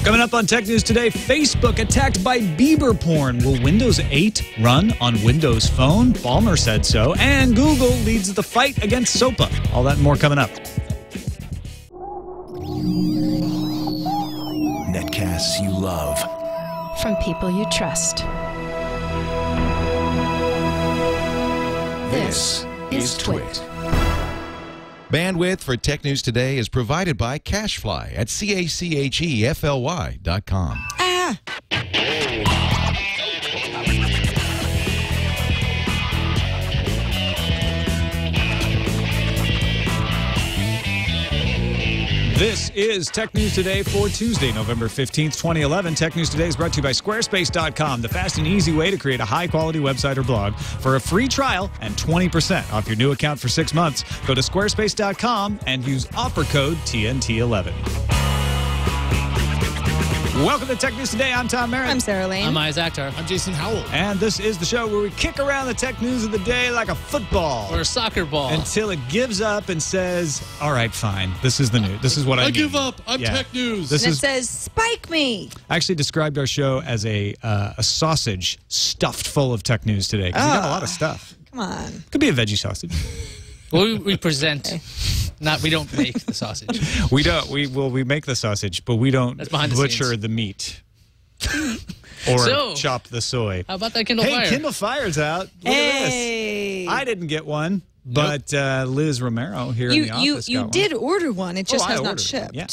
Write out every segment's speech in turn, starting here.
Coming up on Tech News Today, Facebook attacked by Bieber porn. Will Windows 8 run on Windows Phone? Ballmer said so. And Google leads the fight against SOPA. All that and more coming up. Netcasts you love. From people you trust. This is TWiT. Bandwidth for Tech News Today is provided by Cachefly at CACHEFLY.com. This is Tech News Today for Tuesday, November 15th, 2011. Tech News Today is brought to you by Squarespace.com, the fast and easy way to create a high-quality website or blog. For a free trial and 20% off your new account for 6 months, go to Squarespace.com and use offer code TNT11. Welcome to Tech News Today. I'm Tom Merritt. I'm Sarah Lane. I'm Iyaz Akhtar. I'm Jason Howell. And this is the show where we kick around the tech news of the day like a football. Or a soccer ball. Until it gives up and says, all right, fine. This is the news. This is what I need. give up. I'm Tech News. It says, spike me. I actually described our show as a sausage stuffed full of tech news today. Because we got a lot of stuff. Come on. Could be a veggie sausage. Well, we present. We don't make the sausage. We don't. We make the sausage, but we don't butcher the meat. Or chop the soy. How about that Kindle Fire? Hey, Kindle Fire's out. Look at this. I didn't get one, but Liz Romero here in the office got one. You did order one. It just has not shipped. Yeah.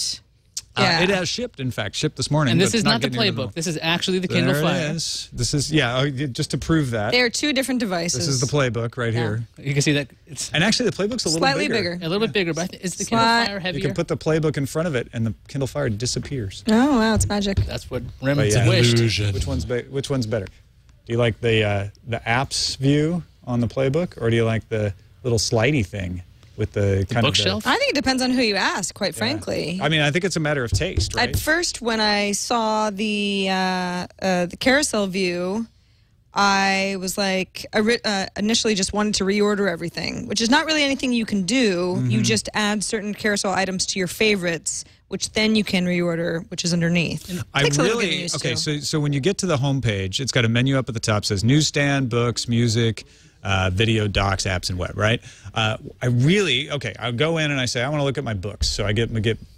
It has shipped, in fact, shipped this morning. And this is not the playbook. This is actually the Kindle Fire. There it is. This is, just to prove that. They are two different devices. This is the playbook right here. You can see that. And actually, the playbook's a little slightly bigger. A little bit bigger, but is the Kindle Fire heavier? You can put the playbook in front of it, and the Kindle Fire disappears. Oh, wow, it's magic. That's what Remnants wished. Illusion. Which one's better? Do you like the apps view on the playbook, or do you like the little slidey thing? With the kind bookshelf? I think it depends on who you ask, quite frankly. I mean, I think it's a matter of taste, right? At first, when I saw the carousel view, I was like, initially just wanted to reorder everything, which is not really anything you can do. Mm-hmm. You just add certain carousel items to your favorites, which then you can reorder, which is underneath. So when you get to the home page, it's got a menu up at the top that says newsstand, books, music, video, docs, apps, and web, right? I'll go in and I say, I want to look at my books. So I get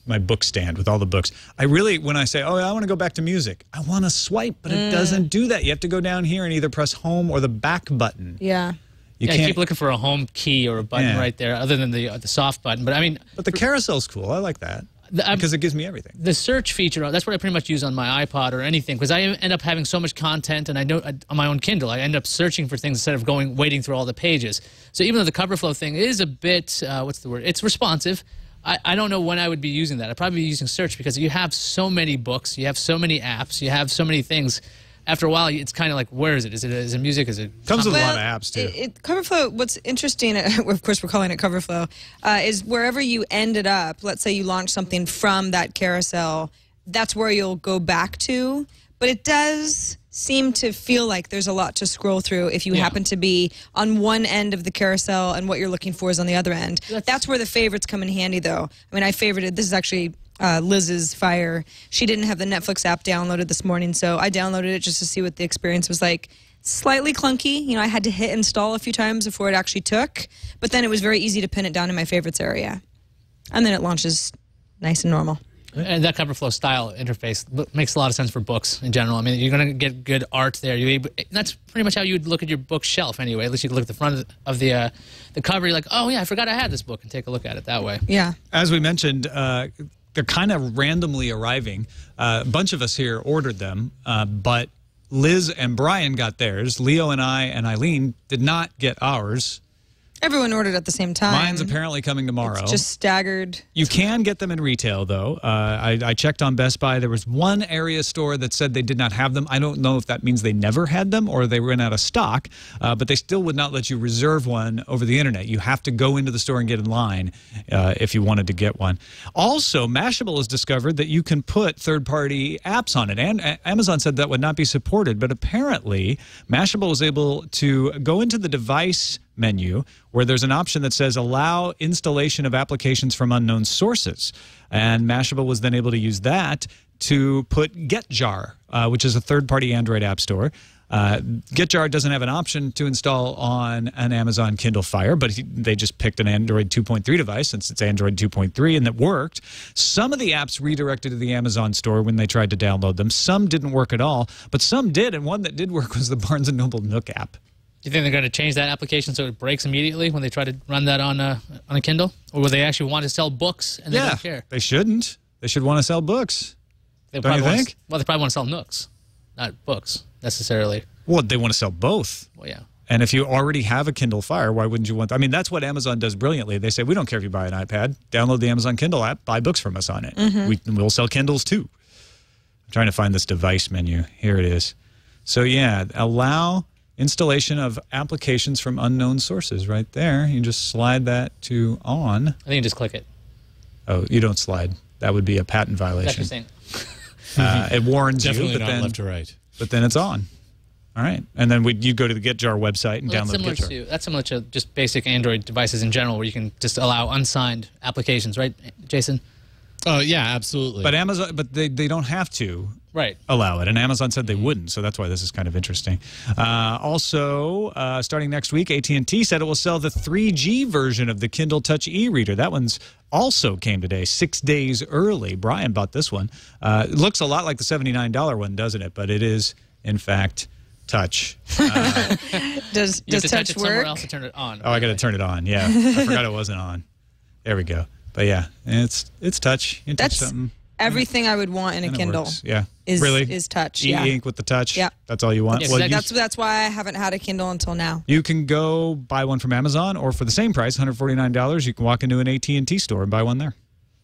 my book stand with all the books. When I say, I want to go back to music, I want to swipe, but it doesn't do that. You have to go down here and either press home or the back button. Yeah. You keep looking for a home key or a button right there, other than the soft button. But I mean, the carousel's cool. I like that. Because it gives me everything. The search feature, that's what I pretty much use on my iPod or anything, because I end up having so much content, and I know on my own Kindle, I end up searching for things instead of waiting through all the pages. So even though the cover flow thing is a bit, what's the word? It's responsive. I don't know when I would be using that. I'd probably be using search because you have so many books, you have so many apps, you have so many things. After a while, it's kind of like, where is it? Is it music? Is it comes with a lot of apps too? CoverFlow. What's interesting, of course, we're calling it CoverFlow, is wherever you ended up. Let's say you launch something from that carousel, that's where you'll go back to. But it does seem to feel like there's a lot to scroll through if you happen to be on one end of the carousel and what you're looking for is on the other end. That's where the favorites come in handy, though. I mean, I favorited. This is actually Liz's Fire. She didn't have the Netflix app downloaded this morning, so I downloaded it just to see what the experience was like. Slightly clunky. You know, I had to hit install a few times before it actually took, but then it was very easy to pin it down in my favorites area. And then it launches nice and normal. And that CoverFlow style interface makes a lot of sense for books in general. I mean, you're going to get good art there. That's pretty much how you would look at your bookshelf anyway. At least you could look at the front of the cover. You're like, oh, yeah, I forgot I had this book, and take a look at it that way. Yeah. As we mentioned, they're kind of randomly arriving. A bunch of us here ordered them, but Liz and Brian got theirs. Leo and I and Eileen did not get ours. Everyone ordered at the same time. Mine's apparently coming tomorrow. It's just staggered. You can get them in retail, though. I checked on Best Buy. There was one area store that said they did not have them. I don't know if that means they never had them or they ran out of stock, but they still would not let you reserve one over the internet. You have to go into the store and get in line if you wanted to get one. Also, Mashable has discovered that you can put third-party apps on it, and Amazon said that would not be supported, but apparently Mashable was able to go into the device menu where there's an option that says allow installation of applications from unknown sources. And Mashable was then able to use that to put GetJar, which is a third-party Android app store. GetJar doesn't have an option to install on an Amazon Kindle Fire, but they just picked an Android 2.3 device since it's Android 2.3, and that worked. Some of the apps redirected to the Amazon store when they tried to download them. Some didn't work at all, but some did, and one that did work was the Barnes & Noble Nook app. Do you think they're going to change that application so it breaks immediately when they try to run that on a Kindle? Or will they actually want to sell books and they don't care? They shouldn't. They should want to sell books. Don't you think? Well, they probably want to sell Nooks, not books necessarily. Well, they want to sell both. Well, yeah. And if you already have a Kindle Fire, why wouldn't you want? I mean, that's what Amazon does brilliantly. They say, we don't care if you buy an iPad. Download the Amazon Kindle app, buy books from us on it. We'll sell Kindles too. I'm trying to find this device menu. Here it is. So, yeah, allow installation of applications from unknown sources right there. You just slide that to on. I think you just click it. Oh, you don't slide. That would be a patent violation. That's what It warns Definitely you, but not then left to right. But then it's on. All right, and then you go to the GetJar website and download GetJar. That's similar to just basic Android devices in general, where you can just allow unsigned applications, right, Jason? Oh yeah, absolutely. But Amazon, they don't have to allow it, and Amazon said they wouldn't, so that's why this is kind of interesting. Also, starting next week, AT&T said it will sell the 3G version of the Kindle Touch e-reader. That one's also came today, 6 days early. Brian bought this one. It looks a lot like the $79 one, doesn't it? But it is, in fact, Touch. Does you have to Touch touch it work? somewhere else to turn it on. Oh, I got to turn it on. Yeah, I forgot it wasn't on. There we go. But yeah, it's Touch. You can touch something. Everything I would want in a Kindle. Yeah, is Touch. E-ink with the Touch. Yeah, that's all you want. Yes, well, that's why I haven't had a Kindle until now. You can go buy one from Amazon, or for the same price, $149, you can walk into an AT&T store and buy one there,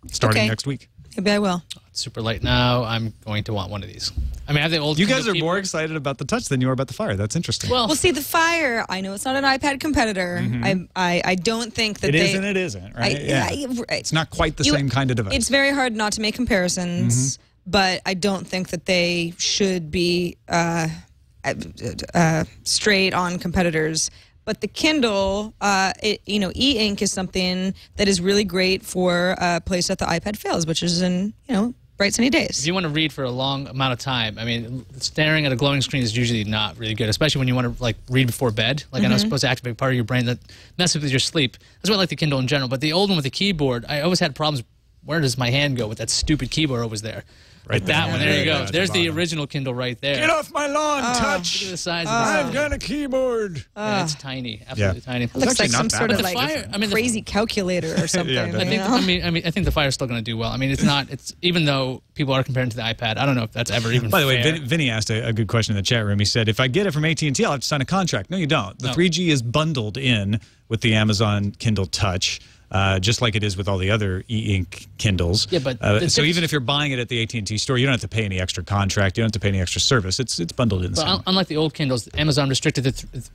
starting next week. Maybe I will. It's super late now. I'm going to want one of these. I mean, I have the old. You guys are more excited about the Touch than you are about the Fire. That's interesting. Well, see, the Fire, I know it's not an iPad competitor. I don't think that it is and it isn't, right? It's not quite the same kind of device. It's very hard not to make comparisons, but I don't think that they should be straight on competitors. But the Kindle, e-ink is something that is really great for a place that the iPad fails, which is in, bright sunny days. If you want to read for a long amount of time, I mean, staring at a glowing screen is usually not really good, especially when you want to read before bed. I know it's supposed to activate part of your brain that messes with your sleep. That's why I like the Kindle in general. But the old one with the keyboard, I always had problems. Where does my hand go with that stupid keyboard over there? Right there. That one, there you go. There's the original Kindle right there. Get off my lawn, Touch! Look at the size of I've got a keyboard. Yeah, it's tiny, absolutely tiny. It looks like some sort of crazy calculator or something. I think the Fire's still going to do well. I mean, it's not. It's even though people are comparing to the iPad. I don't know if that's ever even. By the way, fair. Vinny asked a good question in the chat room. He said, "If I get it from AT&T, I'll have to sign a contract." No, you don't. The 3G is bundled in with the Amazon Kindle Touch. Just like it is with all the other e-ink Kindles. Yeah, but so even if you're buying it at the AT&T store, you don't have to pay any extra contract. You don't have to pay any extra service. It's bundled in. Unlike the old Kindles, Amazon restricted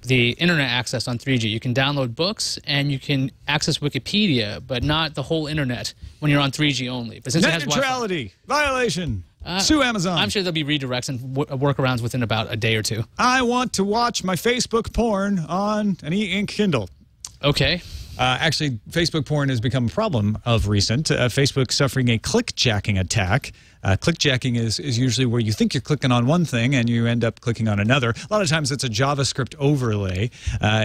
the internet access on 3G. You can download books and you can access Wikipedia, but not the whole internet when you're on 3G only. But since Net neutrality violation. Sue Amazon. I'm sure there'll be redirects and workarounds within about a day or two. I want to watch my Facebook porn on an e-ink Kindle. Okay. Actually, Facebook porn has become a problem of recent. Facebook suffering a clickjacking attack. Clickjacking is usually where you think you're clicking on one thing and you end up clicking on another. A lot of times it's a JavaScript overlay.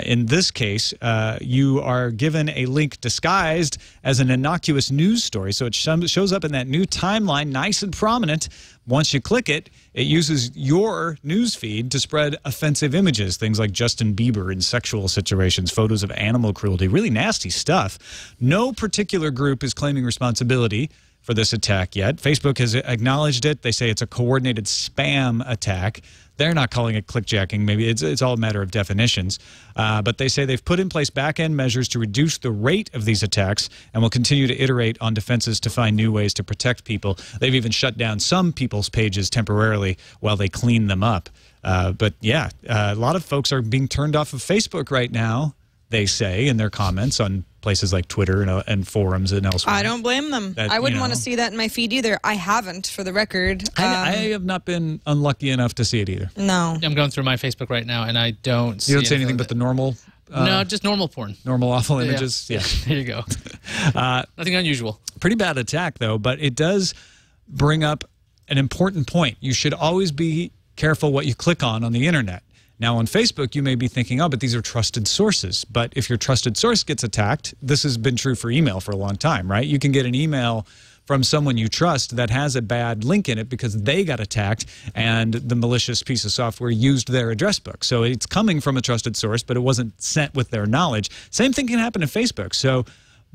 In this case, you are given a link disguised as an innocuous news story. So it shows up in that new timeline, nice and prominent. Once you click it, it uses your news feed to spread offensive images, things like Justin Bieber in sexual situations, photos of animal cruelty, really nasty stuff. No particular group is claiming responsibility for this attack yet. Facebook has acknowledged it. They say it's a coordinated spam attack. They're not calling it clickjacking. Maybe it's all a matter of definitions. But they say they've put in place back-end measures to reduce the rate of these attacks and will continue to iterate on defenses to find new ways to protect people. They've even shut down some people's pages temporarily while they clean them up. But yeah, a lot of folks are being turned off of Facebook right now, they say in their comments on places like Twitter and forums and elsewhere. I don't blame them. I wouldn't want to see that in my feed either. I haven't, for the record. I have not been unlucky enough to see it either. No. I'm going through my Facebook right now, and I don't see You don't see anything but the normal No, just normal porn. Normal awful images? Yeah. There you go. Nothing unusual. Pretty bad attack, though, but it does bring up an important point. You should always be careful what you click on the internet. Now, on Facebook, you may be thinking, oh, but these are trusted sources. But if your trusted source gets attacked, this has been true for email for a long time, right? You can get an email from someone you trust that has a bad link in it because they got attacked and the malicious piece of software used their address book. So it's coming from a trusted source, but it wasn't sent with their knowledge. Same thing can happen in Facebook. So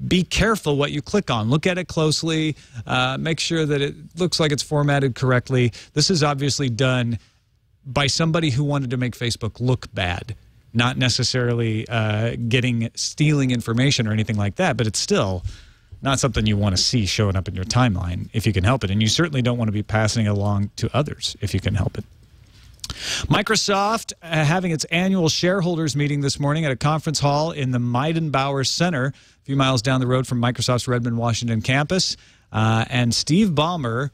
be careful what you click on. Look at it closely. Make sure that it looks like it's formatted correctly. This is obviously done by somebody who wanted to make Facebook look bad, not necessarily stealing information or anything like that, but it's still not something you want to see showing up in your timeline if you can help it. And you certainly don't want to be passing it along to others if you can help it. Microsoft having its annual shareholders meeting this morning at a conference hall in the Meidenbauer Center, a few miles down the road from Microsoft's Redmond, Washington campus. And Steve Ballmer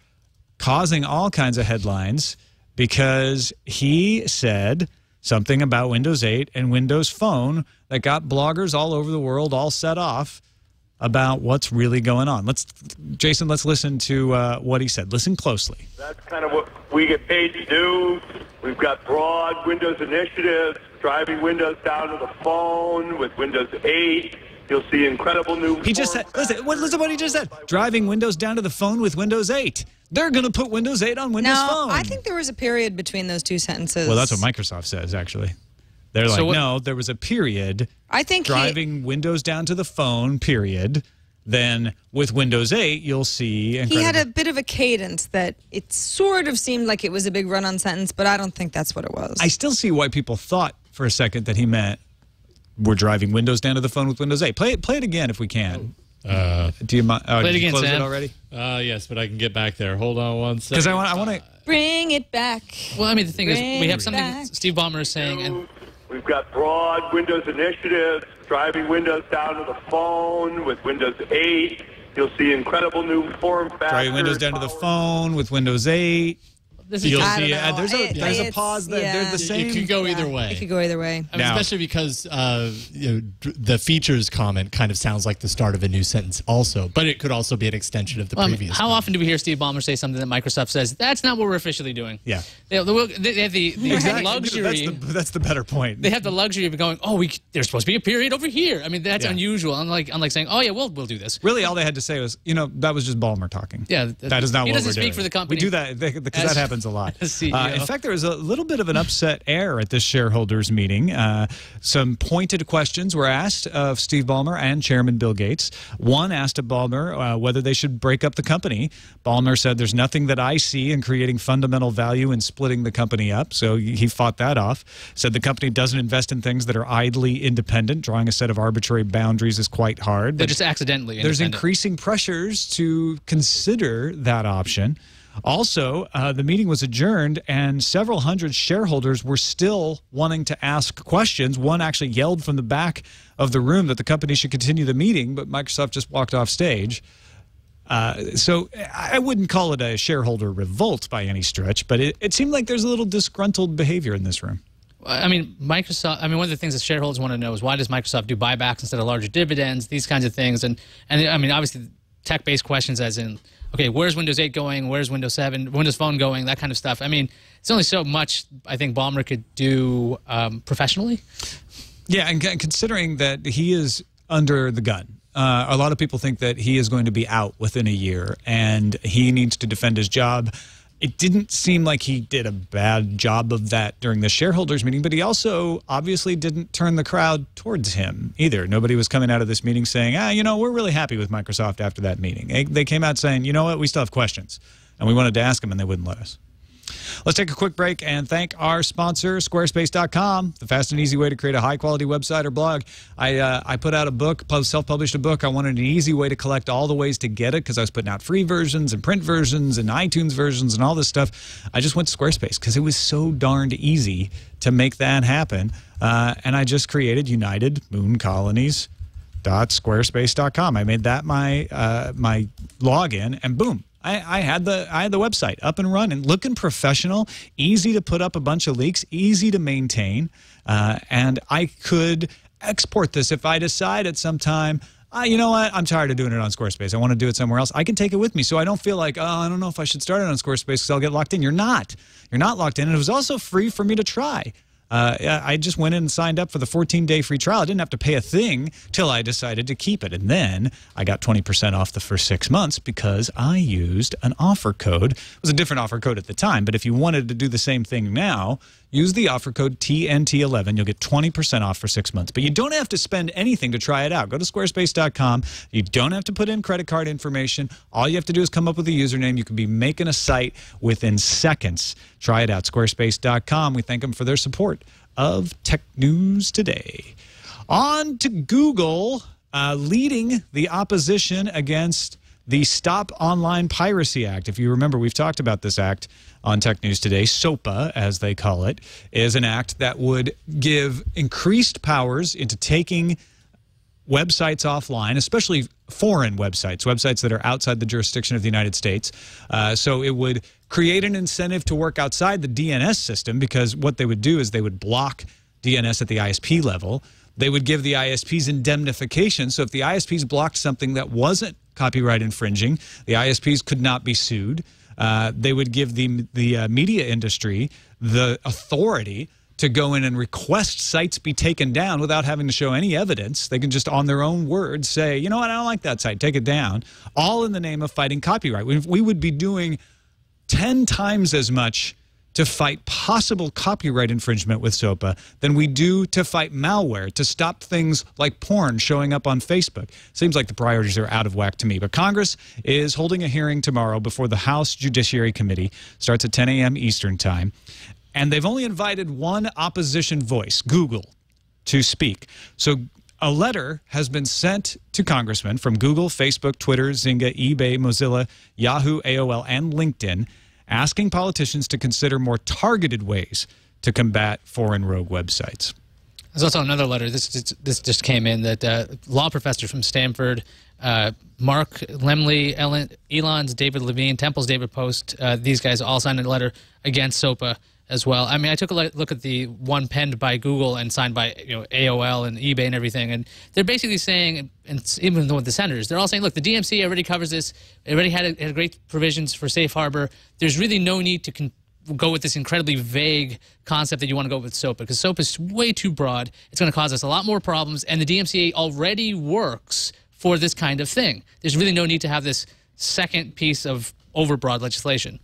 causing all kinds of headlines because he said something about Windows 8 and Windows Phone that got bloggers all over the world all set off about what's really going on. Jason, let's listen to what he said. Listen closely. That's kind of what we get paid to do. We've got broad Windows initiatives, driving Windows down to the phone with Windows 8. You'll see incredible new... He just said, listen to what he just said. Driving Windows down to the phone with Windows 8. They're going to put Windows 8 on Windows Phone. I think there was a period between those two sentences. Well, that's what Microsoft says, actually. They're like, no, there was a period. I think driving Windows down to the phone, period. Then with Windows 8, you'll see... He had a bit of a cadence that it sort of seemed like it was a big run-on sentence, but I don't think that's what it was. I still see why people thought for a second that he meant we're driving Windows down to the phone with Windows 8. Play it again if we can. Do you mind? Play it again, close Sam. it already? Yes, but I can get back there. Hold on one second. Because I want to... Bring it back. Well, I mean, the thing is, we have something Steve Ballmer is saying... and we've got broad Windows initiatives, driving Windows down to the phone with Windows 8. You'll see incredible new form factors. Driving Windows down to the phone with Windows 8. You'll see there's a pause there. They're the same. It could go either way. It could go either way. I mean, especially because the features comment kind of sounds like the start of a new sentence also, but it could also be an extension of the previous. How often do we hear Steve Ballmer say something that Microsoft says, that's not what we're officially doing? Yeah. They have the luxury. That's the better point. They have the luxury of going, there's supposed to be a period over here. I mean, that's unusual. Unlike saying, oh, yeah, we'll do this. Really, all they had to say was, that was just Ballmer talking. Yeah. That is not what we're doing. He doesn't speak for the company. We do that because that happens a lot. In fact, there was a little bit of an upset air at this shareholders meeting. Some pointed questions were asked of Steve Ballmer and Chairman Bill Gates. One asked of Ballmer whether they should break up the company. Ballmer said, there's nothing that I see in creating fundamental value in splitting the company up. So he fought that off. Said the company doesn't invest in things that are idly independent. Drawing a set of arbitrary boundaries is quite hard. They're just accidentally There's independent. increasing pressures to consider that option. Also, the meeting was adjourned, and several hundred shareholders were still wanting to ask questions. One actually yelled from the back of the room that the company should continue the meeting, but Microsoft just walked off stage. So I wouldn't call it a shareholder revolt by any stretch, but it seemed like there's a little disgruntled behavior in this room. I mean, one of the things that shareholders want to know is why does Microsoft do buybacks instead of larger dividends, these kinds of things. And I mean, obviously, tech-based questions as in, okay, where's Windows 8 going? Where's Windows 7, Windows Phone going? That kind of stuff. I mean, it's only so much I think Ballmer could do professionally. Yeah, and considering that he is under the gun, a lot of people think that he is going to be out within a year and he needs to defend his job. It didn't seem like he did a bad job of that during the shareholders meeting, but he also obviously didn't turn the crowd towards him either. Nobody was coming out of this meeting saying, we're really happy with Microsoft after that meeting. They came out saying, you know what, we still have questions. And we wanted to ask them and they wouldn't let us. Let's take a quick break and thank our sponsor, Squarespace.com, the fast and easy way to create a high-quality website or blog. I put out a book, self-published a book. I wanted an easy way to collect all the ways to get it because I was putting out free versions and print versions and iTunes versions and all this stuff. I just went to Squarespace because it was so darned easy to make that happen. And I just created UnitedMoonColonies.squarespace.com. I made that my login, and boom. I had the website up and running, looking professional, easy to put up a bunch of leaks, easy to maintain, and I could export this. If I decide at some time, you know what, I'm tired of doing it on Squarespace, I want to do it somewhere else, I can take it with me. So I don't feel like, oh, I don't know if I should start it on Squarespace because I'll get locked in. You're not. You're not locked in. And it was also free for me to try. I just went in and signed up for the 14-day free trial. I didn't have to pay a thing till I decided to keep it. And then I got 20% off the first 6 months because I used an offer code. It was a different offer code at the time, but if you wanted to do the same thing now, use the offer code TNT11. You'll get 20% off for 6 months. But you don't have to spend anything to try it out. Go to squarespace.com. You don't have to put in credit card information. All you have to do is come up with a username. You can be making a site within seconds. Try it out. Squarespace.com. We thank them for their support of Tech News Today. On to Google leading the opposition against the Stop Online Piracy Act. If you remember, we've talked about this act on Tech News Today. SOPA, as they call it, is an act that would give increased powers into taking websites offline, especially foreign websites, websites that are outside the jurisdiction of the United States. So it would create an incentive to work outside the DNS system, because what they would do is they would block DNS at the ISP level. They would give the ISPs indemnification. So if the ISPs blocked something that wasn't copyright infringing, the ISPs could not be sued. They would give the media industry the authority to go in and request sites be taken down without having to show any evidence. They can just, on their own words, say, you know what, I don't like that site, take it down, all in the name of fighting copyright. We would be doing 10 times as much to fight possible copyright infringement with SOPA than we do to fight malware, to stop things like porn showing up on Facebook. Seems like the priorities are out of whack to me. But Congress is holding a hearing tomorrow before the House Judiciary Committee. Starts at 10 a.m. Eastern Time. And they've only invited one opposition voice, Google, to speak. So a letter has been sent to congressmen from Google, Facebook, Twitter, Zynga, eBay, Mozilla, Yahoo, AOL, and LinkedIn, asking politicians to consider more targeted ways to combat foreign rogue websites. There's also another letter. This just came in that law professor from Stanford, Mark Lemley, Elon's David Levine, Temple's David Post, these guys all signed a letter against SOPA as well. I mean, I took a look at the one penned by Google and signed by AOL and eBay and everything, and they're basically saying, and even with the senators, they're all saying, look, the DMCA already covers this. It already had great provisions for safe harbor. There's really no need to go with this incredibly vague concept that you want to go with SOPA, because SOPA is way too broad. It's going to cause us a lot more problems, and the DMCA already works for this kind of thing. There's really no need to have this second piece of overbroad legislation.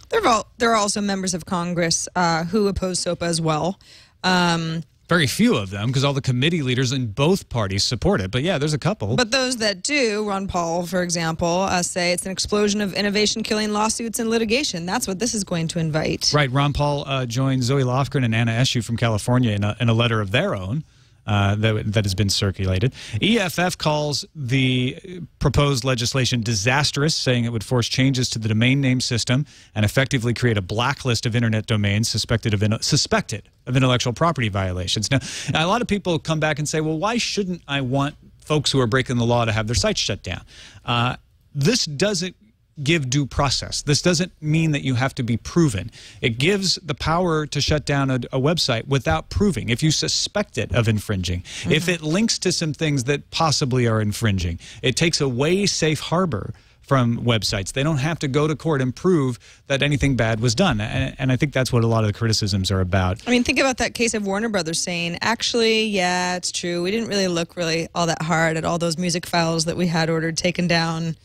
There are also members of Congress who oppose SOPA as well. Very few of them, because all the committee leaders in both parties support it. But yeah, there's a couple. But those that do, Ron Paul, for example, say it's an explosion of innovation killing lawsuits and litigation. That's what this is going to invite. Right. Ron Paul joined Zoe Lofgren and Anna Eshoo from California in a letter of their own. That has been circulated. EFF calls the proposed legislation disastrous, saying it would force changes to the domain name system and effectively create a blacklist of internet domains suspected of intellectual property violations. Now, a lot of people come back and say, well, why shouldn't I want folks who are breaking the law to have their sites shut down? This doesn't give due process. This doesn't mean that you have to be proven. It gives the power to shut down a website without proving. If you suspect it of infringing, if it links to some things that possibly are infringing, it takes away safe harbor from websites. They don't have to go to court and prove that anything bad was done. And I think that's what a lot of the criticisms are about. I mean, think about that case of Warner Brothers saying, actually, yeah, it's true. We didn't really look all that hard at all those music files that we had ordered taken down.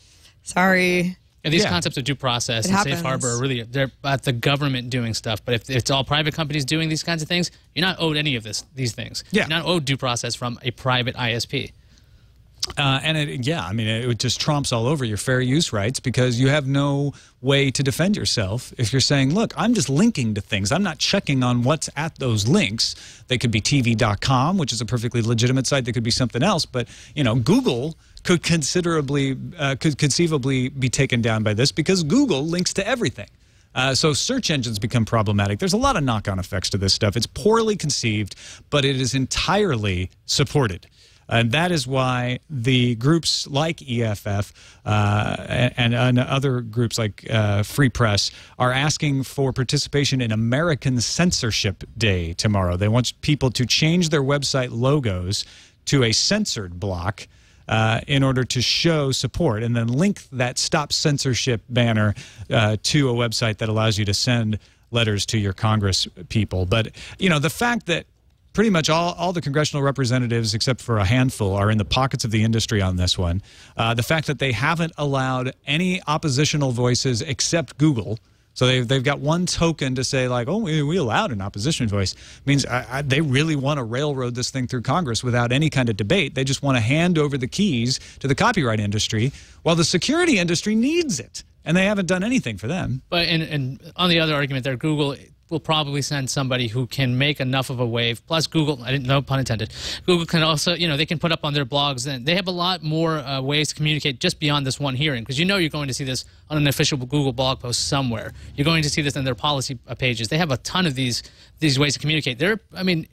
Sorry. Yeah, these concepts of due process and safe harbor are really, they're about the government doing stuff. But if it's all private companies doing these kinds of things, you're not owed any of these things. Yeah. You're not owed due process from a private ISP. It just trumps all over your fair use rights, because you have no way to defend yourself if you're saying, look, I'm just linking to things. I'm not checking on what's at those links. They could be TV.com, which is a perfectly legitimate site. They could be something else. But, Google could conceivably be taken down by this, because Google links to everything. So search engines become problematic. There's a lot of knock-on effects to this stuff. It's poorly conceived, but it is entirely supported And that is why the groups like EFF and other groups like Free Press are asking for participation in American Censorship Day tomorrow. They want people to change their website logos to a censored block in order to show support, and then link that Stop Censorship banner to a website that allows you to send letters to your Congress people. But, you know, the fact that pretty much all the congressional representatives, except for a handful, are in the pockets of the industry on this one, the fact that they haven't allowed any oppositional voices except Google. So they've got one token to say, like, oh, we allowed an opposition voice. Means they really want to railroad this thing through Congress without any kind of debate. They just want to hand over the keys to the copyright industry, while the security industry needs it. And they haven't done anything for them. But and on the other argument there, Google will probably send somebody who can make enough of a wave. Plus, Google, no pun intended, Google can also, you know, they can put up on their blogs, and they have a lot more ways to communicate just beyond this one hearing, because you know you're going to see this on an official Google blog post somewhere. You're going to see this in their policy pages. They have a ton of these ways to communicate. I mean,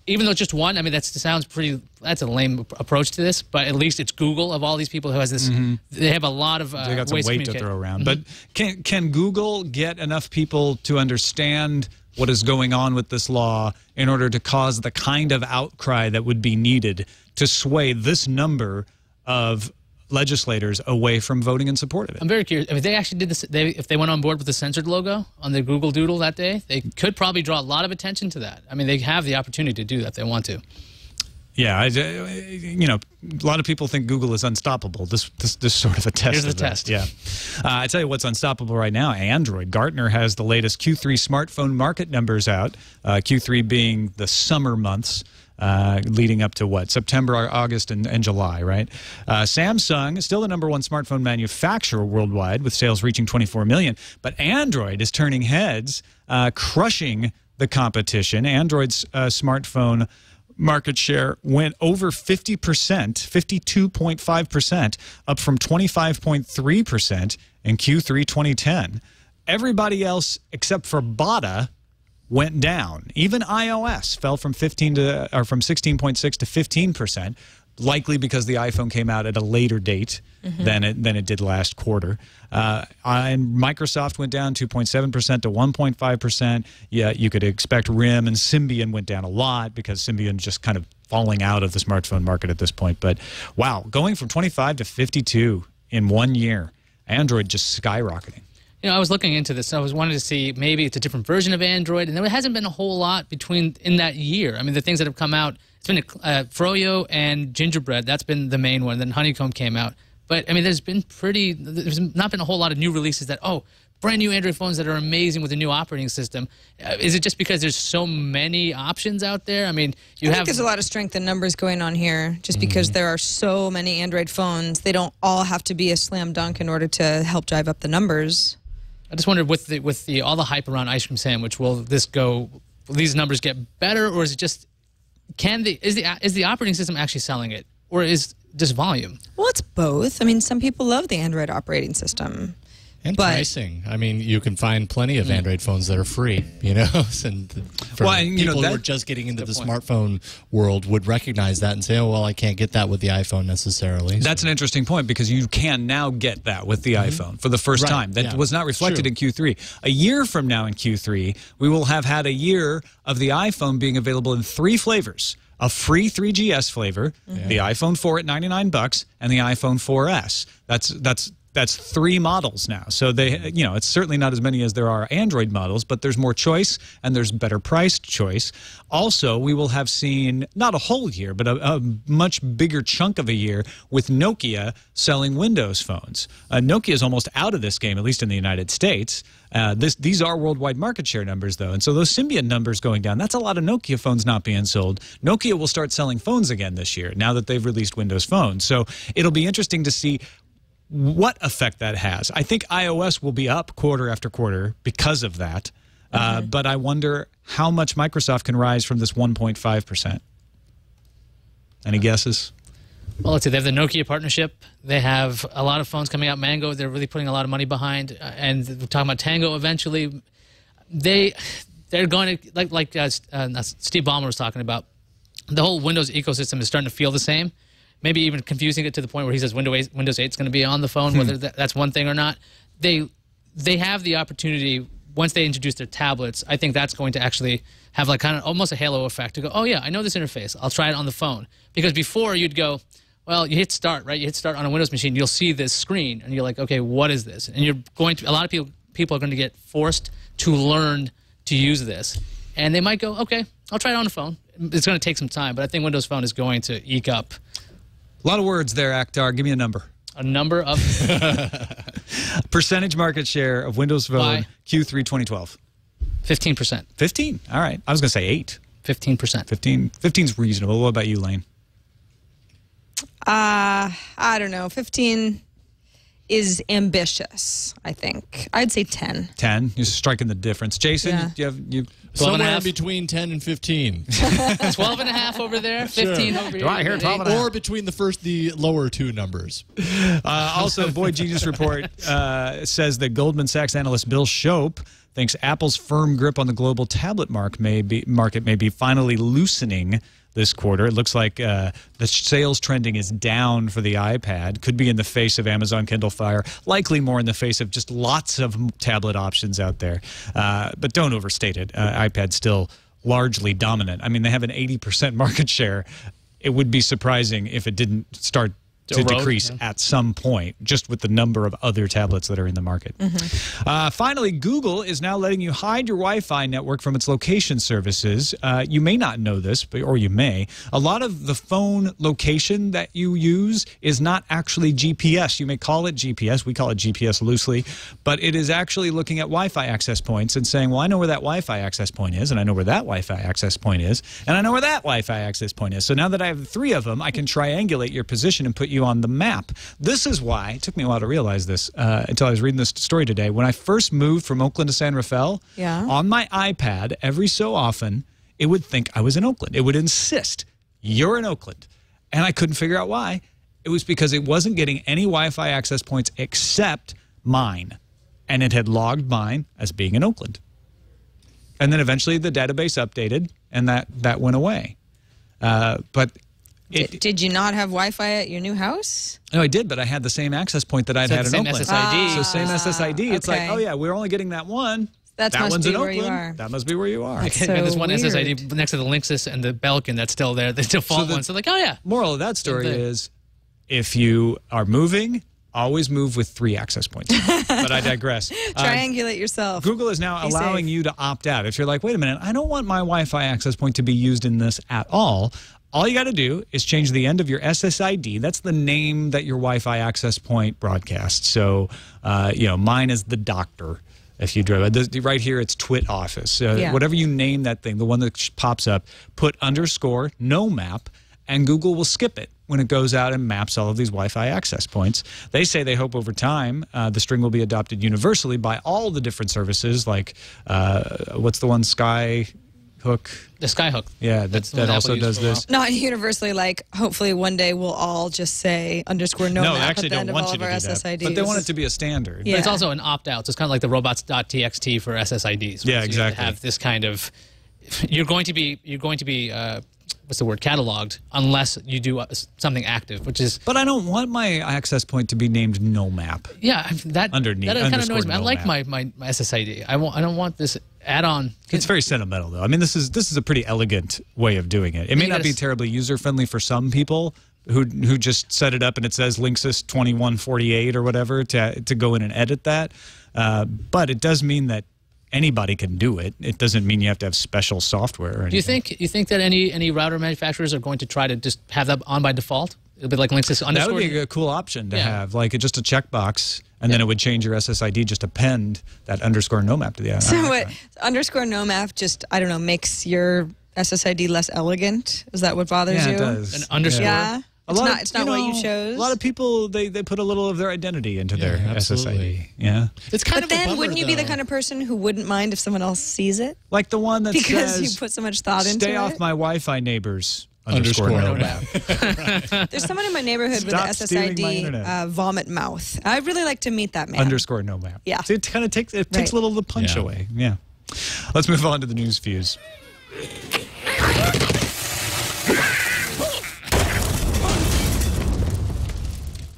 even though it's just one, I mean, that's a lame approach to this, but at least it's Google of all these people who has this. They have a lot of they got some ways weight to throw around. But can Google get enough people to understand what is going on with this law in order to cause the kind of outcry that would be needed to sway this number of legislators away from voting in support of it? I'm very curious. I mean, they actually did this. If they went on board with the censored logo on their Google Doodle that day, they could probably draw a lot of attention to that. I mean, they have the opportunity to do that if they want to. Yeah, you know, a lot of people think Google is unstoppable. This sort of a test. Here's the test. Yeah, I tell you what's unstoppable right now. Android. Gartner has the latest Q3 smartphone market numbers out. Q3 being the summer months. Leading up to what? September, August, and July, right? Samsung is still the #1 smartphone manufacturer worldwide, with sales reaching 24 million. But Android is turning heads, crushing the competition. Android's smartphone market share went over 50%, 52.5%, up from 25.3% in Q3 2010. Everybody else except for Bada went down. Even iOS fell from 16.6 to 15%, likely because the iPhone came out at a later date than it did last quarter. And Microsoft went down 2.7% to 1.5%. Yeah, you could expect RIM and Symbian went down a lot, because Symbian just kind of falling out of the smartphone market at this point. But wow, going from 25 to 52 in 1 year. Android just skyrocketing. You know, I was looking into this. I was wanting to see maybe it's a different version of Android, and there hasn't been a whole lot in that year. I mean, the things that have come out, it's been Froyo and Gingerbread. That's been the main one. Then Honeycomb came out. But I mean, there's not been a whole lot of new releases that, brand new Android phones that are amazing with a new operating system. Is it just because there's so many options out there? I mean, I think there's a lot of strength in numbers going on here, just because there are so many Android phones. They don't all have to be a slam dunk in order to help drive up the numbers. I just wondered, with all the hype around Ice Cream Sandwich, will these numbers get better, or is it just is the operating system actually selling it, or is just volume? Well, it's both. I mean, some people love the Android operating system. And pricing. I mean, you can find plenty of Android phones that are free, you know? And for people who are just getting into the smartphone world would recognize that and say, oh, well, I can't get that with the iPhone necessarily. That's an interesting point, because you can now get that with the iPhone for the first time. That was not reflected in Q3. A year from now in Q3, we will have had a year of the iPhone being available in 3 flavors. A free 3GS flavor, the iPhone 4 at $99, and the iPhone 4S. That's 3 models now. So it's certainly not as many as there are Android models, but there's more choice and there's better priced choice. Also, we will have seen not a whole year, but a much bigger chunk of a year with Nokia selling Windows phones. Nokia is almost out of this game, at least in the United States. These are worldwide market share numbers, though, and so those Symbian numbers going down, that's a lot of Nokia phones not being sold. Nokia will start selling phones again this year, now that they've released Windows phones. So it'll be interesting to see what effect that has. I think iOS will be up quarter after quarter because of that, but I wonder how much Microsoft can rise from this 1.5%. Any guesses? Well, let's see. They have the Nokia partnership. They have a lot of phones coming out. Mango, they're really putting a lot of money behind. And we're talking about Tango eventually. They're going to, like Steve Ballmer was talking about, the whole Windows ecosystem is starting to feel the same. Maybe even confusing it to the point where he says Windows 8 is going to be on the phone, whether that's one thing or not. They have the opportunity, once they introduce their tablets, I think that's going to actually have like kind of almost a halo effect to go, oh yeah, I know this interface, I'll try it on the phone. Because before you'd go, well, you hit start, right? You hit start on a Windows machine, you'll see this screen, and you're like, okay, what is this? And you're going to, a lot of people are going to get forced to learn to use this. And they might go, okay, I'll try it on the phone. It's going to take some time, but I think Windows Phone is going to eke up. A lot of words there, Akhtar. Give me a number. A number of... Percentage market share of Windows Phone Q3 2012. 15%. 15? All right. I was going to say 8. 15%. 15 is reasonable. What about you, Lane? I don't know. 15 is ambitious, I think. I'd say 10. 10? You're striking the difference. Jason, yeah. you somewhere between 10 and 15. 12 and a half over there, 15 over here. Do I hear 12 and a half? Or between the lower two numbers. Also, Boy Genius Report says that Goldman Sachs analyst Bill Shope thinks Apple's firm grip on the global tablet market may be finally loosening this quarter. It looks like the sales trending is down for the iPad. Could be in the face of Amazon Kindle Fire. Likely more in the face of just lots of tablet options out there. But don't overstate it. iPad's still largely dominant. I mean, they have an 80% market share. It would be surprising if it didn't start to decrease at some point, just with the number of other tablets that are in the market. Finally, Google is now letting you hide your Wi-Fi network from its location services. You may not know this, or you may. A lot of the phone location that you use is not actually GPS. You may call it GPS. We call it GPS loosely. But it is actually looking at Wi-Fi access points and saying, well, I know where that Wi-Fi access point is, and I know where that Wi-Fi access point is, and I know where that Wi-Fi access point is. So now that I have 3 of them, I can triangulate your position and put you on the map. This is why, it took me a while to realize this until I was reading this story today. When I first moved from Oakland to San Rafael, on my iPad, every so often, it would think I was in Oakland. It would insist, you're in Oakland. And I couldn't figure out why. It was because it wasn't getting any Wi-Fi access points except mine. And it had logged mine as being in Oakland. And then eventually the database updated, and that went away. But did you not have Wi-Fi at your new house? No, I did, but I had the same access point that I'd had in Oakland. SSID. So same SSID. It's like, oh yeah, we're only getting that one. That one's must be in where Oakland. you are. That must be where you are. So there's one weird. SSID next to the Linksys and the Belkin that's still there. They still fall one. So like, oh yeah. Moral of that story is, if you are moving, always move with 3 access points. But I digress. Triangulate yourself. Google is now allowing you to opt out. If you're like, wait a minute, I don't want my Wi-Fi access point to be used in this at all you got to do is change the end of your SSID. That's the name that your Wi-Fi access point broadcasts. So, mine is the doctor. If you drive right here, it's TWiT office. Whatever you name that thing, the one that pops up, put _ no map, and Google will skip it when it goes out and maps all of these Wi-Fi access points. They say they hope over time the string will be adopted universally by all the different services, like what's the one, Skyhook? The Skyhook. Yeah, that also does this. Not universally, like, hopefully one day we'll all just say _ no map actually at the end don't of want all you of to our do that. SSIDs. But they want it to be a standard. Yeah. But it's also an opt-out. So it's kind of like the robots.txt for SSIDs. Yeah, so exactly. You have this kind of, you're going to be what's the word, cataloged, unless you do something active, which is... But I don't want my access point to be named no map. Yeah, that kind of annoys me. I like my my SSID. I don't want this add-on. It's very sentimental, though. I mean, this is a pretty elegant way of doing it. It may not be terribly user-friendly for some people who just set it up and it says Linksys 2148 or whatever to go in and edit that. But it does mean that anybody can do it. It doesn't mean you have to have special software or anything. Do you think that any router manufacturers are going to try to just have that on by default? It'll be like Linksys _ That would be a cool option to have, like just a checkbox, and then it would change your SSID, just append that _ no map to the So what, _ no map just, I don't know, makes your SSID less elegant? Is that what bothers you? Yeah, it does. An underscore? Yeah. It's not what you chose. A lot of people, they put a little of their identity into their SSID. Yeah. It's kind but of then a bummer, wouldn't you be the kind of person who wouldn't mind if someone else sees it? Like the one that because says, you put so much thought into it? Stay off my Wi-Fi neighbors. _ no map. There's someone in my neighborhood with an SSID vomit mouth. I'd really like to meet that man. _ no map. Yeah. So it kind of takes a little of the punch away. Yeah. Let's move on to the news fuse.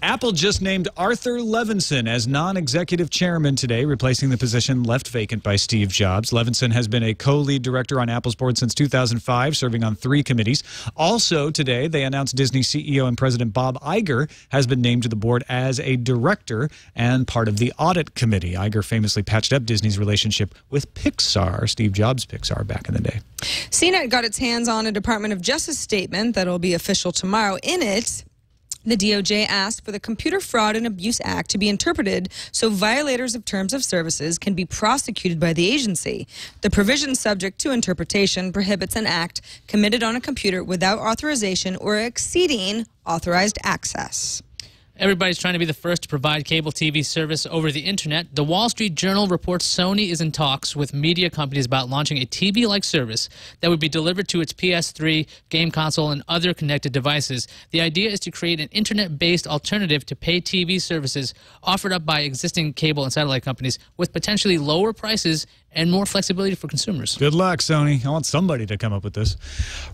Apple just named Arthur Levinson as non-executive chairman today, replacing the position left vacant by Steve Jobs. Levinson has been a co-lead director on Apple's board since 2005, serving on 3 committees. Also today, they announced Disney CEO and President Bob Iger has been named to the board as a director and part of the audit committee. Iger famously patched up Disney's relationship with Pixar, Steve Jobs' Pixar, back in the day. CNET got its hands on a Department of Justice statement that will be official tomorrow. In it, the DOJ asked for the Computer Fraud and Abuse Act to be interpreted so violators of terms of services can be prosecuted by the agency. The provision subject to interpretation prohibits an act committed on a computer without authorization or exceeding authorized access. Everybody's trying to be the first to provide cable TV service over the internet. The Wall Street Journal reports Sony is in talks with media companies about launching a TV-like service that would be delivered to its PS3, game console, and other connected devices. The idea is to create an internet-based alternative to pay TV services offered up by existing cable and satellite companies with potentially lower prices and more flexibility for consumers. Good luck, Sony. I want somebody to come up with this.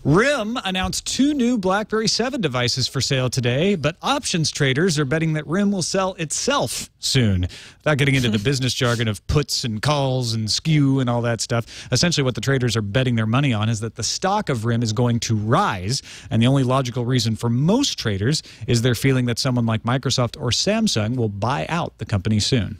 RIM announced 2 new BlackBerry 7 devices for sale today, but options traders are betting that RIM will sell itself soon. Without getting into the business jargon of puts and calls and skew and all that stuff, essentially what the traders are betting their money on is that the stock of RIM is going to rise, and the only logical reason for most traders is their feeling that someone like Microsoft or Samsung will buy out the company soon.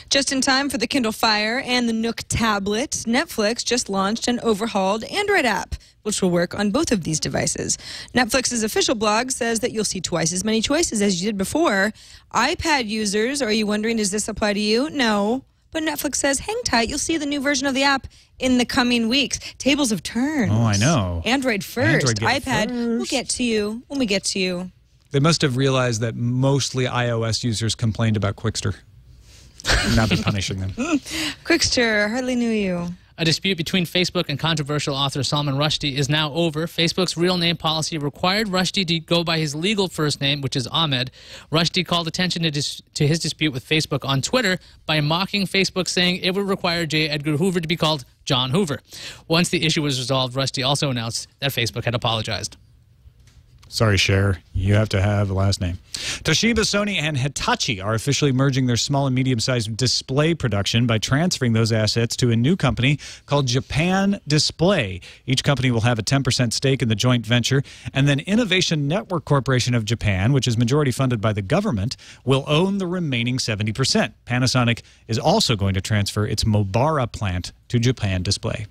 Just in time for the Kindle Fire and the Nook tablet, Netflix just launched an overhauled Android app, which will work on both of these devices. Netflix's official blog says that you'll see twice as many choices as you did before. iPad users, are you wondering, does this apply to you? No. But Netflix says, hang tight, you'll see the new version of the app in the coming weeks. Tables have turned. Oh, I know. Android first. iPad first. We'll get to you when we get to you. They must have realized that mostly iOS users complained about Quickster. Now they're punishing them. Quickster, hardly knew you. A dispute between Facebook and controversial author Salman Rushdie is now over. Facebook's real name policy required Rushdie to go by his legal first name, which is Ahmed. Rushdie called attention to his dispute with Facebook on Twitter by mocking Facebook, saying it would require J. Edgar Hoover to be called John Hoover. Once the issue was resolved, Rushdie also announced that Facebook had apologized. Sorry, Cher. You have to have a last name. Toshiba, Sony, and Hitachi are officially merging their small and medium-sized display production by transferring those assets to a new company called Japan Display. Each company will have a 10% stake in the joint venture, and then Innovation Network Corporation of Japan, which is majority funded by the government, will own the remaining 70%. Panasonic is also going to transfer its Mobara plant to Japan Display.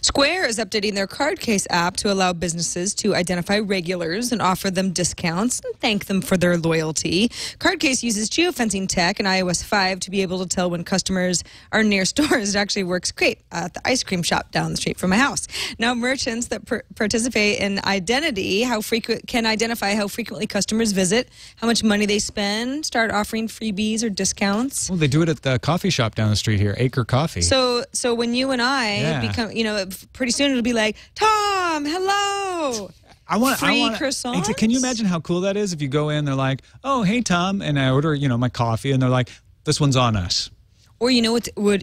Square is updating their card case app to allow businesses to identify regulars and offer them discounts and thank them for their loyalty. Cardcase uses geofencing tech in iOS 5 to be able to tell when customers are near stores. It actually works great at the ice cream shop down the street from my house. Now, merchants that participate in identity can identify how frequently customers visit, how much money they spend, start offering freebies or discounts. Well, they do it at the coffee shop down the street here, Acre Coffee. So when you and I become, pretty soon it'll be like, Tom, hello. Free croissants. Can you imagine how cool that is if you go in, they're like, oh, hey, Tom, and I order, my coffee, and they're like, this one's on us. Or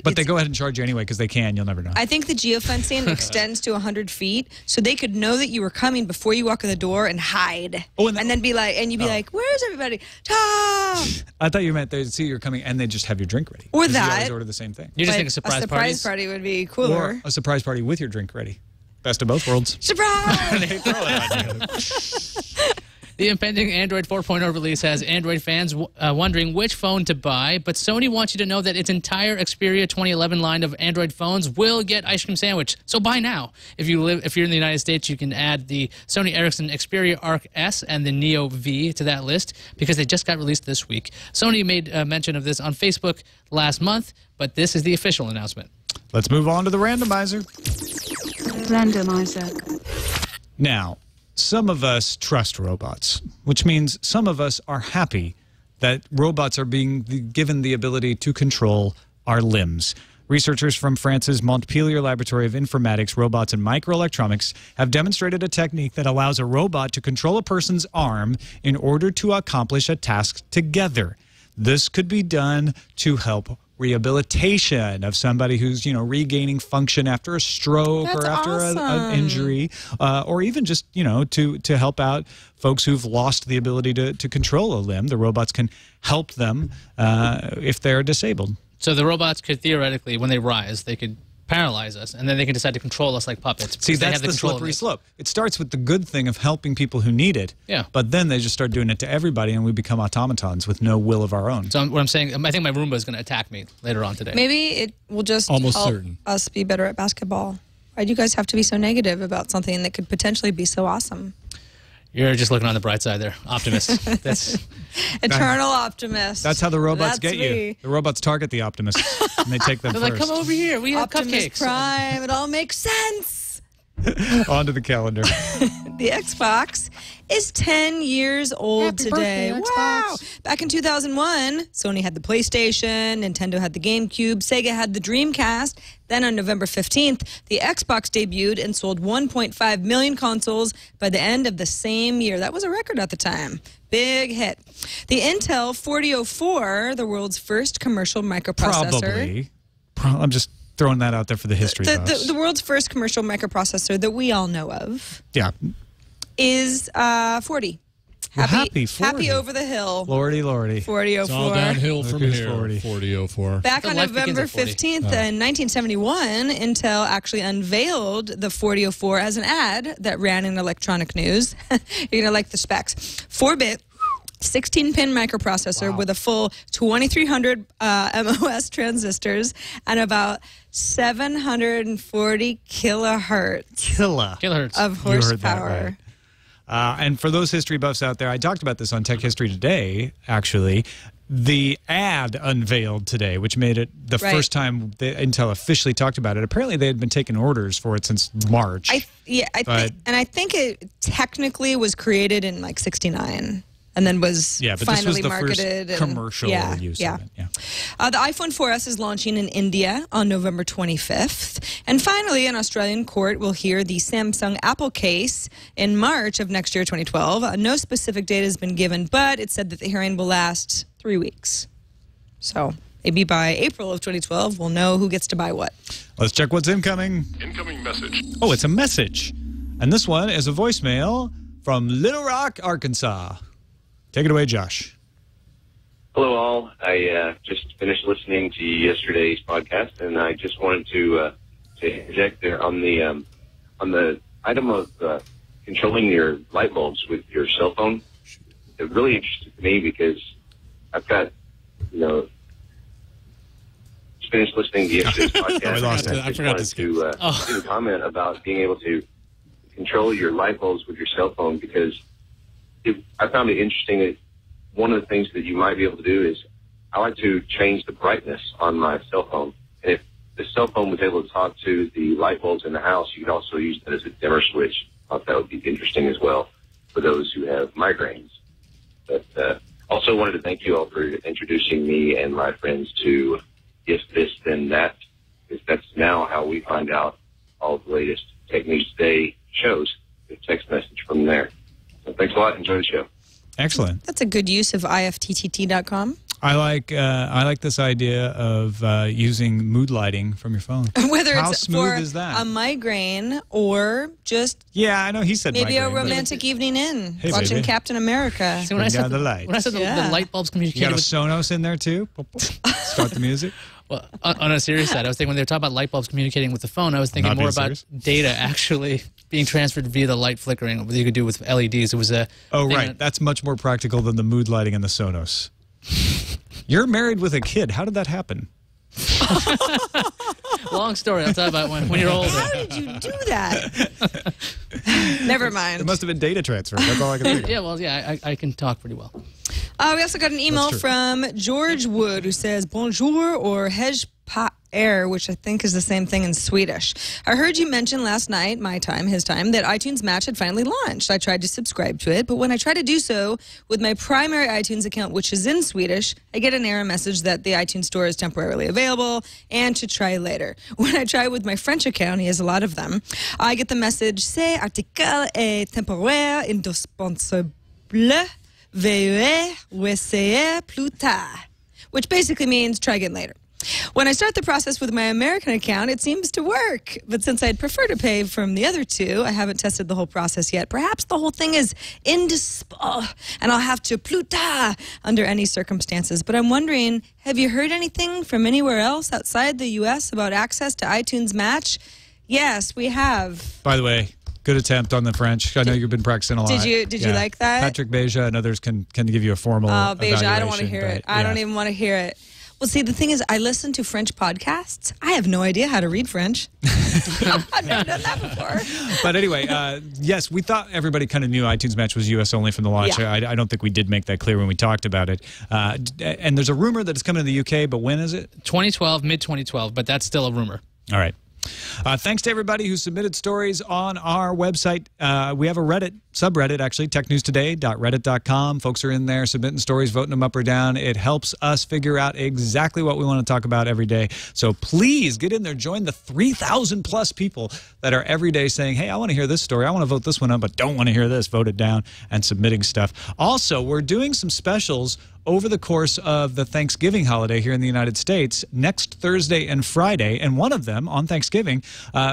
But they go ahead and charge you anyway because they can. You'll never know. I think the geofencing extends to 100 feet, so they could know that you were coming before you walk in the door and hide. Oh, and then be like, like, where's everybody? Tom. I thought you meant they'd see you're coming and they just have your drink ready. Or that. You always order the same thing. You just think a surprise party would be cooler. Or a surprise party with your drink ready. Best of both worlds. Surprise! They throw it on you. The impending Android 4.0 release has Android fans wondering which phone to buy, but Sony wants you to know that its entire Xperia 2011 line of Android phones will get ice cream sandwich. So buy now. If you're in the United States, you can add the Sony Ericsson Xperia Arc S and the Neo V to that list because they just got released this week. Sony made mention of this on Facebook last month, but this is the official announcement. Let's move on to the randomizer. Randomizer. Now, some of us trust robots, which means some of us are happy that robots are being given the ability to control our limbs. Researchers from France's Montpellier Laboratory of Informatics, Robots, and Microelectronics have demonstrated a technique that allows a robot to control a person's arm in order to accomplish a task together. This could be done to help rehabilitation of somebody who's, regaining function after a stroke or after an injury, or even just, to help out folks who've lost the ability to control a limb. The robots can help them if they're disabled. So the robots could theoretically, when they rise, they could paralyze us, and then they can decide to control us like puppets. See, that's the slippery slope. It starts with the good thing of helping people who need it, but then they just start doing it to everybody, and we become automatons with no will of our own. So what I'm saying, I think my Roomba is going to attack me later on today. Maybe it will just help us be better at basketball. Why'd you guys have to be so negative about something that could potentially be so awesome? You're just looking on the bright side there. Optimist. That's eternal optimist. That's how the robots get you. The robots target the optimists, and they take them They're first. like, come over here. We have Optimus cupcakes. Prime. It all makes sense. On to the calendar. The Xbox is 10 years old today. Birthday, wow. Back in 2001, Sony had the PlayStation, Nintendo had the GameCube, Sega had the Dreamcast. Then on November 15th, the Xbox debuted and sold 1.5 million consoles by the end of the same year. That was a record at the time. Big hit. The Intel 4004, the world's first commercial microprocessor. Probably. I'm just throwing that out there for the history buffs. The world's first commercial microprocessor that we all know of. Yeah. Is 40. Happy 40. Happy over the hill. Lordy. 4004. It's all downhill from here. 4004. Back on November 15th in 1971, Intel actually unveiled the 4004 as an ad that ran in electronic news. You're going to like the specs. 4-bit. 16-pin microprocessor with a full 2,300 MOS transistors and about 740 kilohertz of horsepower. And for those history buffs out there, I talked about this on Tech History Today, actually. The ad unveiled today, which made it the first time Intel officially talked about it. Apparently, they had been taking orders for it since March. I think it technically was created in like '69. And then was finally marketed. First commercial use of it. Yeah. The iPhone 4S is launching in India on November 25th. And finally, an Australian court will hear the Samsung Apple case in March of next year, 2012. No specific date has been given, but it said that the hearing will last 3 weeks. So maybe by April of 2012, we'll know who gets to buy what. Let's check what's incoming. Incoming message. Oh, it's a message. And this one is a voicemail from Little Rock, Arkansas. Take it away, Josh. Hello, all. I just finished listening to yesterday's podcast, and I just wanted to interject there on the item of controlling your light bulbs with your cell phone. It really interested me because I've got, just finished listening to yesterday's podcast. I forgot to do a comment about being able to control your light bulbs with your cell phone because I found it interesting that one of the things that you might be able to do is I like to change the brightness on my cell phone. And if the cell phone was able to talk to the light bulbs in the house, you could also use that as a dimmer switch. I thought that would be interesting as well for those who have migraines. But also wanted to thank you all for introducing me and my friends to Yes, This, Then That, because that's now how we find out all the latest Tech News Today shows, the text message from there. So thanks a lot. Enjoy the show. Excellent. That's a good use of ifttt.com. I like this idea of using mood lighting from your phone. Whether How it's smooth for is that? a migraine or just I know he said maybe migraine, a romantic evening in watching baby. Captain America. See, when I said the lights. when I said the light bulbs You communicated got a with Sonos in there too? Start the music. Well, on a serious side, I was thinking when they were talking about light bulbs communicating with the phone, I was thinking Not more being about serious? data actually being transferred via the light flickering, what you could do with LEDs. It was a That's much more practical than the mood lighting and the Sonos. You're married with a kid. How did that happen? long story. I'll tell you about when you're older. How did you do that? Never mind. It must have been data transfer. That's all I can think of. Yeah, well, I can talk pretty well. We also got an email from George Wood who says bonjour or hej pa er, which I think is the same thing in Swedish. I heard you mention last night, my time, his time, that iTunes Match had finally launched. I tried to subscribe to it, but when I try to do so with my primary iTunes account, which is in Swedish, I get an error message that the iTunes Store is temporarily available and to try later. When I try with my French account, he has a lot of them, I get the message, "Ce article est temporaire, indispensable. Veuillez essayer plus tard," which basically means try again later. When I start the process with my American account, it seems to work. But since I'd prefer to pay from the other two, I haven't tested the whole process yet. Perhaps the whole thing is indispensable, and I'll have to pluta under any circumstances. But I'm wondering, have you heard anything from anywhere else outside the U.S. about access to iTunes Match? Yes, we have. By the way, good attempt on the French. I know you've been practicing a lot. Did you like that? Patrick Beja and others can give you a formal Beja, I don't want to evaluation, hear it. but, I don't even want to hear it. Well, see, the thing is, I listen to French podcasts. I have no idea how to read French. I've never done that before. But anyway, yes, we thought everybody kind of knew iTunes Match was U.S. only from the launch. Yeah. I don't think we did make that clear when we talked about it. And there's a rumor that it's coming to the U.K., but when is it? 2012, mid-2012, but that's still a rumor. All right. Thanks to everybody who submitted stories on our website. We have a Reddit, subreddit actually, technewstoday.reddit.com. Folks are in there submitting stories, voting them up or down. It helps us figure out exactly what we want to talk about every day. So please get in there, join the 3,000 plus people that are every day saying, hey, I want to hear this story. I want to vote this one up, but don't want to hear this. Vote it down and submitting stuff. Also, we're doing some specials over the course of the Thanksgiving holiday here in the United States, next Thursday and Friday, and one of them on Thanksgiving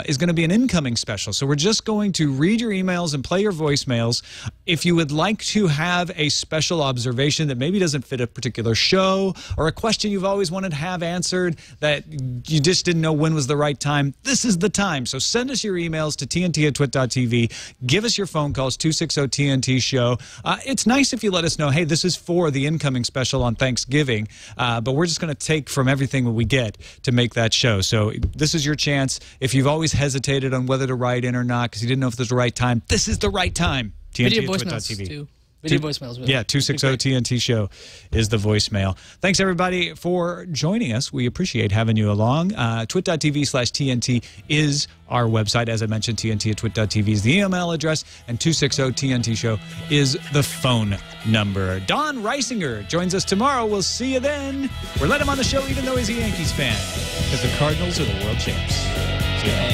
is going to be an incoming special. So we're just going to read your emails and play your voicemails. If you would like to have a special observation that maybe doesn't fit a particular show, or a question you've always wanted to have answered that you just didn't know when was the right time, this is the time. So send us your emails to tnt@twit.tv. Give us your phone calls, 260-TNT-SHOW. It's nice if you let us know, hey, this is for the incoming special on Thanksgiving, but we're just going to take from everything that we get to make that show. So this is your chance. If you've always hesitated on whether to write in or not because you didn't know if there's the right time, this is the right time. Video voicemails, too. Video voicemails. Yeah, 260-TNT-SHOW is the voicemail. Thanks, everybody, for joining us. We appreciate having you along. Twit.tv/TNT is our website. As I mentioned, TNT@twit.tv is the email address, and 260-TNT-SHOW is the phone number. Don Reisinger joins us tomorrow. We'll see you then. We're letting him on the show even though he's a Yankees fan because the Cardinals are the world champs. See you then.